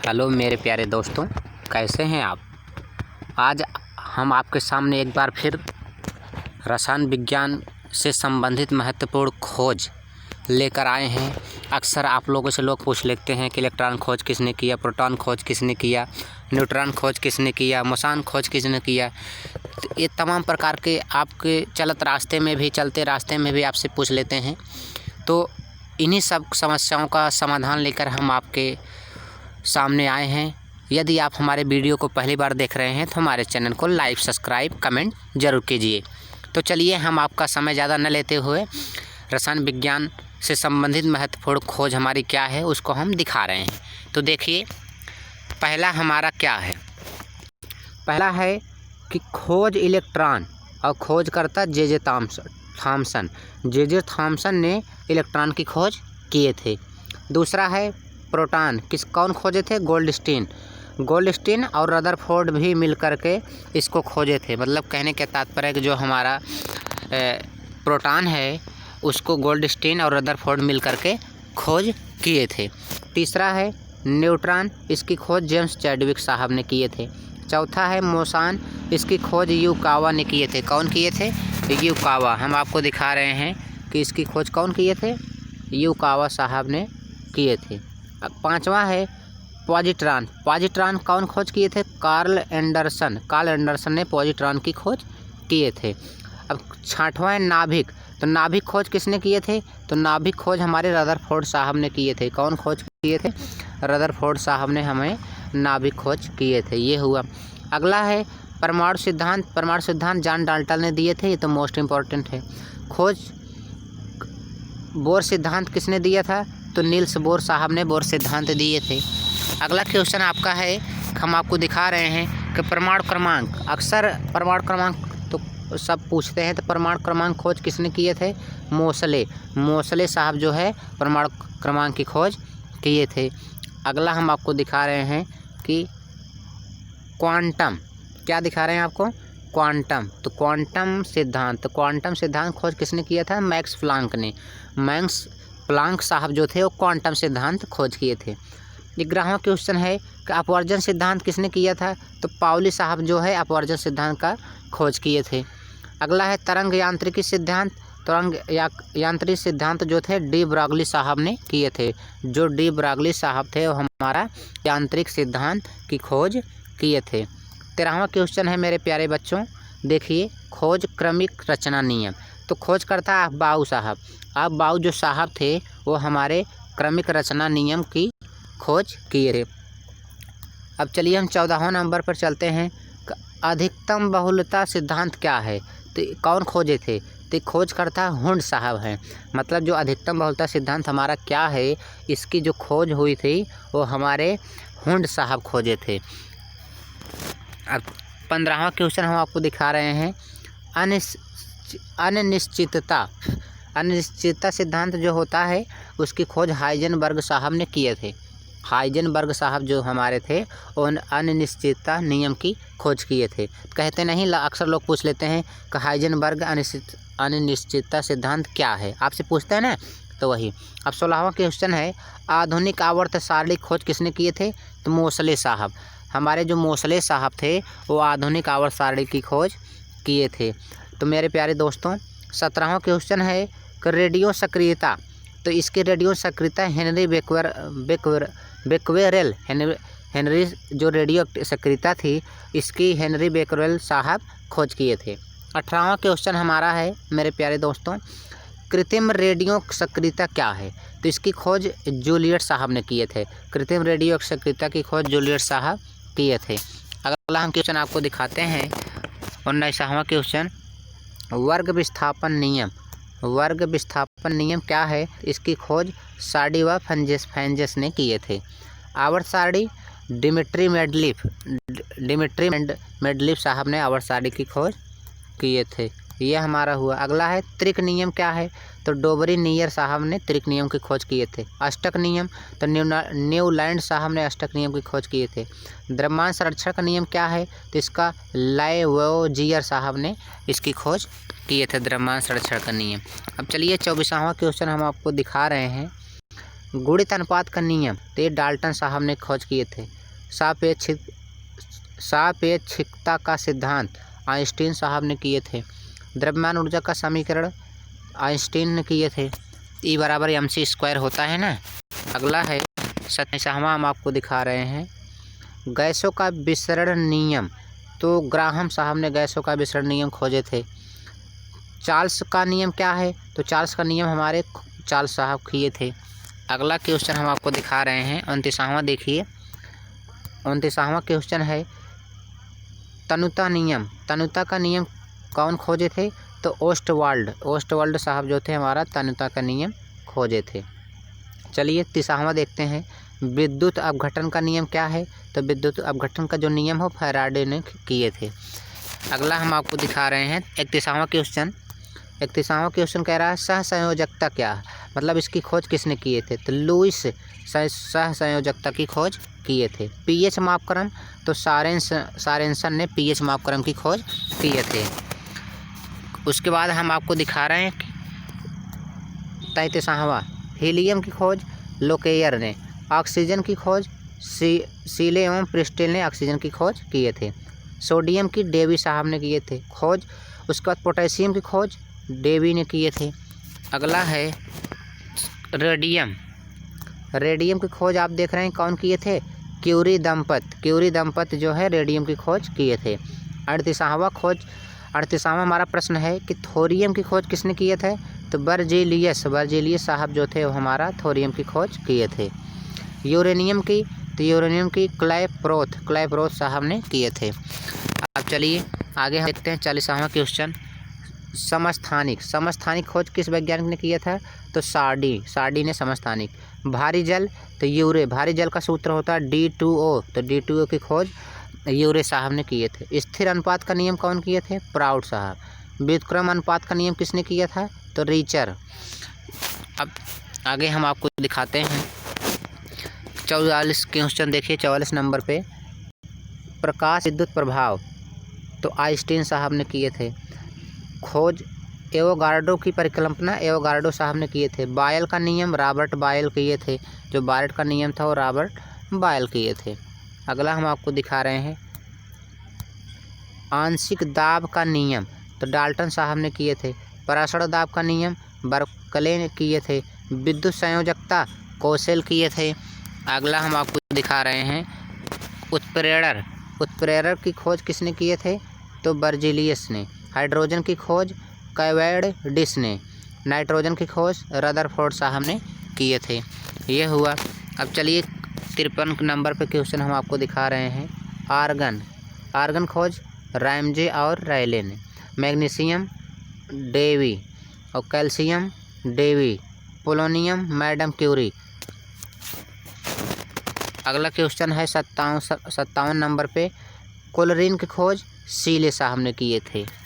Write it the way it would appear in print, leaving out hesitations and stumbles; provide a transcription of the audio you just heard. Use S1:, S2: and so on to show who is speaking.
S1: Hello मेरे प्यारे दोस्तों, कैसे हैं आप। आज हम आपके सामने एक बार फिर रसायन विज्ञान से संबंधित महत्वपूर्ण खोज लेकर आए हैं। अक्सर आप लोगों से लोग पूछ लेते हैं कि इलेक्ट्रॉन खोज किसने किया, प्रोटॉन खोज किसने किया, न्यूट्रॉन खोज किसने किया, मोसान खोज किसने किया। तो ये तमाम प्रकार के आपके चलते रास्ते में भी आपसे पूछ लेते हैं। तो इन्हीं सब समस्याओं का समाधान लेकर हम आपके सामने आए हैं। यदि आप हमारे वीडियो को पहली बार देख रहे हैं तो हमारे चैनल को लाइक, सब्सक्राइब, कमेंट ज़रूर कीजिए। तो चलिए हम आपका समय ज़्यादा न लेते हुए रसायन विज्ञान से संबंधित महत्वपूर्ण खोज हमारी क्या है उसको हम दिखा रहे हैं। तो देखिए, पहला हमारा क्या है। पहला है कि खोज इलेक्ट्रॉन और खोजकर्ता जे थॉमसन। जे थॉमसन ने इलेक्ट्रॉन की खोज किए थे। दूसरा है प्रोटॉन, कौन खोजे थे? गोल्डस्टीन और रदरफोर्ड भी मिल करके इसको खोजे थे। मतलब कहने का तात्पर्य है कि जो हमारा प्रोटॉन है उसको गोल्डस्टीन और रदरफोर्ड मिल करके खोज किए थे। तीसरा है न्यूट्रॉन, इसकी खोज जेम्स चैडविक साहब ने किए थे। चौथा है मोसान, इसकी खोज युकावा ने किए थे। कौन किए थे? युकावा। हम आपको दिखा रहे हैं कि इसकी खोज कौन किए थे? युकावा साहब ने किए थे। पांचवा है पॉजिट्रॉन कौन खोज किए थे? कार्ल एंडरसन ने पॉजिट्रॉन की खोज किए थे। अब छठवां है नाभिक। तो नाभिक खोज किसने किए थे? तो नाभिक खोज हमारे रदरफोर्ड साहब ने किए थे। कौन खोज किए थे? रदरफोर्ड साहब ने हमें नाभिक खोज किए थे। ये हुआ। अगला है परमाणु सिद्धांत जॉन डाल्टन ने दिए थे। ये तो मोस्ट इम्पॉर्टेंट है। खोज बोर सिद्धांत किसने दिया था? तो नील्स बोर साहब ने बोर सिद्धांत दिए थे। अगला क्वेश्चन आपका है, हम आपको दिखा रहे हैं कि परमाणु क्रमांक। अक्सर परमाणु क्रमांक तो सब पूछते हैं, तो परमाणु क्रमांक खोज किसने किए थे? मोसले साहब जो है परमाणु क्रमांक की खोज किए थे। अगला हम आपको दिखा रहे हैं कि क्वांटम, क्या दिखा रहे हैं आपको? क्वांटम। तो क्वांटम सिद्धांत खोज किसने किया था? मैक्स प्लांक साहब जो थे वो क्वांटम सिद्धांत खोज किए थे। 11वां क्वेश्चन है कि अपवर्जन सिद्धांत किसने किया था? तो पाउली साहब जो है अपवर्जन सिद्धांत का खोज किए थे। अगला है तरंग यांत्रिकी सिद्धांत। यांत्रिक सिद्धांत जो थे डी ब्रॉगली साहब ने किए थे। जो डी ब्रॉगली साहब थे वो हमारा यांत्रिक सिद्धांत की खोज किए थे। 13वां क्वेश्चन है मेरे प्यारे बच्चों, देखिए, खोज क्रमिक रचना नियम। तो खोज करता है बाउ जो साहब थे वो हमारे क्रमिक रचना नियम की खोज किए थे। अब चलिए हम 14वां नंबर पर चलते हैं। अधिकतम बहुलता सिद्धांत क्या है? तो कौन खोजे थे? तो खोज करता हुंड साहब हैं। मतलब जो अधिकतम बहुलता सिद्धांत हमारा क्या है, इसकी जो खोज हुई थी वो हमारे हुंड साहब खोजे थे। अब 15वां क्वेश्चन हम आपको दिखा रहे हैं, अनिश्चितता सिद्धांत जो होता है उसकी खोज हाइजेनबर्ग साहब ने किए थे। हाइजेनबर्ग साहब जो हमारे थे वो अनिश्चितता नियम की खोज किए थे। कहते नहीं, अक्सर लोग पूछ लेते हैं कि हाइजेनबर्ग अनिश्चितता सिद्धांत क्या है, आपसे पूछते हैं ना, तो वही। अब 16वां क्वेश्चन है, आधुनिक आवर्त सारणी खोज किसने किए थे? तो मोसले साहब। हमारे जो मोसले साहब थे वो आधुनिक आवर्त सारणी की खोज किए थे। तो मेरे प्यारे दोस्तों, 17वां क्वेश्चन है कि रेडियो सक्रियता। तो इसकी रेडियो सक्रियता हेनरी जो रेडियो सक्रियता थी इसकी हेनरी बेक्वेरेल साहब खोज किए थे। 18वां क्वेश्चन हमारा है मेरे प्यारे दोस्तों, कृत्रिम रेडियो सक्रियता क्या है? तो इसकी खोज जूलियट साहब ने किए थे। कृत्रिम रेडियो सक्रियता की खोज जूलियट साहब किए थे। अगला हम क्वेश्चन आपको दिखाते हैं, 19वां क्वेश्चन, वर्ग विस्थापन नियम क्या है? इसकी खोज सार्डी व फेंजेस ने किए थे। आवर्त सारणी डिमिट्री मेंडलीफ साहब ने आवर्त सारणी की खोज किए थे। यह हमारा हुआ। अगला है त्रिक नियम क्या है? तो डोबरी नियर साहब ने त्रिक नियम की खोज किए थे। अष्टक नियम, तो न्यूलैंड साहब ने अष्टक नियम की खोज किए थे। द्रव्यमान संरक्षण का नियम क्या है? तो इसका लाइवोजियर साहब ने इसकी खोज किए थे, द्रव्यमान संरक्षण का नियम। अब चलिए 24वां क्वेश्चन हम आपको दिखा रहे हैं गुणित अनुपात का नियम तो ये डाल्टन साहब ने खोज किए थे। सापेक्षिकता का सिद्धांत आइंस्टीन साहब ने किए थे। द्रव्यमान ऊर्जा का समीकरण आइंस्टीन ने किए थे। E बराबर mc² होता है ना। अगला है 27वां हम आपको दिखा रहे हैं गैसों का विसरण नियम। तो ग्राहम साहब ने गैसों का विसरण नियम खोजे थे। चार्ल्स का नियम क्या है? तो चार्ल्स का नियम हमारे चार्ल्स साहब किए थे। अगला क्वेश्चन हम आपको दिखा रहे हैं 29वां। देखिए 29वां क्वेश्चन है तनुता नियम। तनुता का नियम कौन खोजे थे? तो ओस्टवाल्ड साहब जो थे हमारा तनुता का नियम खोजे थे। चलिए 30वां देखते हैं विद्युत अपघटन का नियम क्या है? तो विद्युत अपघटन का जो नियम हो फैराडे ने किए थे। अगला हम आपको दिखा रहे हैं 31वां क्वेश्चन। 31वां क्वेश्चन कह रहा है सहसंयोजकता क्या है, मतलब इसकी खोज किसने किए थे? तो लुईस सहसंयोजकता की खोज किए थे। पीएच मापक्रम तो सारेंसन ने पीएच मापक्रम की खोज किए थे। उसके बाद हम आपको दिखा रहे हैं 33वां हीलियम की खोज लोकेयर ने। ऑक्सीजन की खोज सीले एवं प्रिस्टेल ने ऑक्सीजन की खोज किए थे। सोडियम की डेवी साहब ने किए थे खोज। उसके बाद पोटेशियम की खोज डेवी ने किए थे। अगला है रेडियम की खोज आप देख रहे हैं कौन किए थे? क्यूरी दंपत जो है रेडियम की खोज किए थे। 38वां हमारा प्रश्न है कि थोरियम की खोज किसने किए थे? तो बर्जेलियस साहब जो थे वो हमारा थोरियम की खोज किए थे। यूरेनियम की क्लैप्रोथ साहब ने किए थे। अब चलिए आगे हम देखते हैं 40वां क्वेश्चन समस्थानिक खोज किस वैज्ञानिक ने किया था? तो सार्डी ने समस्थानिक। भारी जल तो यूरे, भारी जल का सूत्र होता है D2O, तो D2O की खोज यूरे साहब ने किए थे। स्थिर अनुपात का नियम कौन किए थे? प्राउड साहब। व्युत्क्रम अनुपात का नियम किसने किया था? तो रीचर। अब आगे हम आपको दिखाते हैं 44 क्वेश्चन। देखिए 44 नंबर पे प्रकाश विद्युत प्रभाव तो आइंस्टीन साहब ने किए थे। खोज एवोगाड्रो की परिकल्पना एवोगाड्रो साहब ने किए थे। बायल का नियम रॉबर्ट बायल किए थे। जो बायल का नियम था वो रॉबर्ट बायल किए थे। अगला हम आपको दिखा रहे हैं आंशिक दाब का नियम तो डाल्टन साहब ने किए थे। परासरण दाब का नियम बर्कले ने किए थे। विद्युत संयोजकता कोसेल किए थे। अगला हम आपको दिखा रहे हैं उत्प्रेरक की खोज किसने किए थे? तो बर्जेलियस ने। हाइड्रोजन की खोज कैवेंडिश ने। नाइट्रोजन की खोज रदरफोर्ड साहब ने किए थे। ये हुआ। अब चलिए 53 नंबर पे क्वेश्चन हम आपको दिखा रहे हैं आर्गन खोज रामजे और रायले ने। मैग्नीशियम डेवी और calcium Davy. Polonium madam Curie. अगला क्वेश्चन है 57 नंबर पे क्लोरीन की खोज सीले साहब ने किए थे।